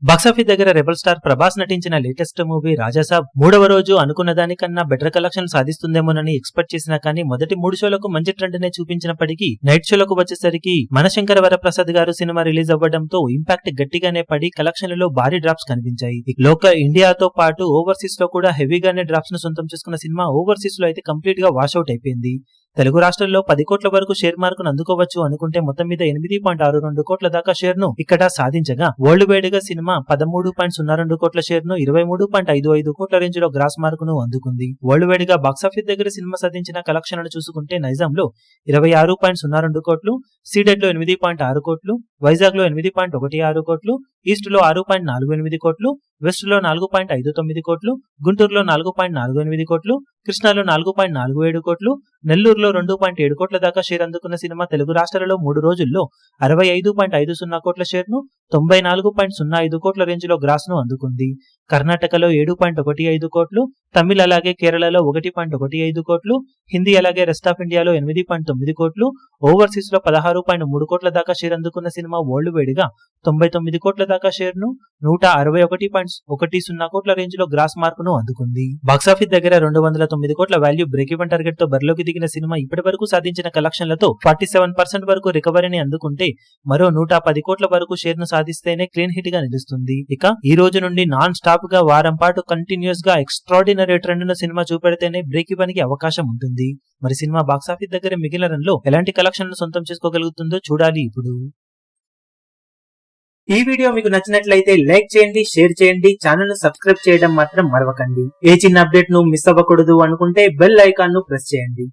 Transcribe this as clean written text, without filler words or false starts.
Box office దగ్గర rebel star Prabhas నటించిన latest movie Raja Saab మూడవ రోజు అనుకున్న దానికన్నా బెటర్ కలెక్షన్ సాధిస్తుందేమోనని ఎక్స్పెక్ట్ చేసినా కానీ మొదటి 3 షోలకు మంచి ట్రెండ్ నే చూపించినప్పటికీ నైట్ షోలకు వచ్చేసరికి మనశంకర వరప్రసాద్ గారు సినిమా రిలీజ్ అవ్వడంతో ఇంపాక్ట్ గట్టిగానే పడి కలెక్షన్లలో భారీ డ్రాప్స్ కనిపించాయి. లోకల్ ఇండియాతో పాటు ఓవర్సీస్ లో కూడా హెవీగానే డ్రాప్స్ ను సొంతం చేసుకున్న సినిమా ఓవర్సీస్ లో అయితే కంప్లీట్ గా వాషౌట్ అయిపోయింది. తెలుగు రాష్ట్రాల్లో 10 కోట్ల వరకు షేర్ మార్కును అందుకోవచ్చు అనుకుంటే మొత్తం మీద 8.62 కోట్ల దాకా షేర్ ను ఇక్కడ సాధించగా వరల్డ్ వైడ్ గా సినిమా 13.02 కోట్ల షేర్ ను 23.55 కోట్ల రేంజ్ లో గ్రాస్ మార్కును అందుకుంది. వరల్డ్ వైడ్ గా బాక్సాఫీస్ దగ్గర సినిమా సాధించిన కలెక్షన్లను చూసుకుంటే నైజాంలో 26.02 కోట్లు, సీడెడ్ లో 8.6 కోట్లు, వైజాగ్ లో 8.16 కోట్లు, ఈస్ట్ లో 6.48 కోట్లు, వెస్ట్ లో 4.59 కోట్లు, గుంటూరులో 4.48 కోట్లు, కృష్ణాలో 4.47 కోట్లు, నెల్లూరులో 2.7 కోట్ల దాకా షేర్ అందుకున్న సినిమా తెలుగు రాష్ట్రాలలో 3 రోజుల్లో 65.50 కోట్ల షేర్ ను 94.05 కోట్ల రేంజ్ లో గ్రాస్ ను అందుకుంది. కర్ణాటకలో 7.15 కోట్లు, తమిళ అలాగే కేరళలో 1.15 కోట్లు, హిందీ అలాగే రెస్ట్ ఆఫ్ ఇండియాలో 8.9 కోట్లు, ఓవర్సీస్ లో 16.3 కోట్ల దాకా షేర్ అందుకున్న సినిమా వరల్డ్ వైడ్ గా 99 కోట్ల దాకా షేర్ ను 161.10 కోట్ల రేంజ్ లో గ్రాస్ మార్కును అందుకుంది. బాక్సాఫీస్ దగ్గర 209 కోట్ల వాల్యూ బ్రేక్ ఈవెన్ టార్గెట్ తో బరిలోకి దిగిన సినిమా ఇప్పటి వరకు సాధించిన కలెక్షన్లతో 47% వరకు రికవరీని అందుకుంటే మరో 110 కోట్ల వరకు షేర్ ను సాధిస్తేనే క్లీన్ హిట్ గా నిలుస్తుంది. ఇక ఈ రోజు నుండి నాన్ స్టాప్ గా వారం పాటు కంటిన్యూస్ గా ఎక్స్ట్రాడినరీ ట్రెండ్ ను సినిమా చూపెడితేనే బ్రేక్ ఈవెన్ కి అవకాశం ఉంటుంది. మరి సినిమా బాక్సాఫీస్ దగ్గర మిగిలిన రన్ లో ఎలాంటి కలెక్షన్ ను సొంతం చేసుకోగలుగుతుందో చూడాలి. ఇప్పుడు ఈ వీడియో మీకు నచ్చినట్లయితే లైక్ చేయండి, షేర్ చేయండి, ఛానల్ ను సబ్స్క్రైబ్ చేయడం మాత్రం మరవకండి. ఏ చిన్న అప్డేట్ ను మిస్ అవ్వకూడదు అనుకుంటే బెల్ ఐకాన్ ను ప్రెస్ చేయండి.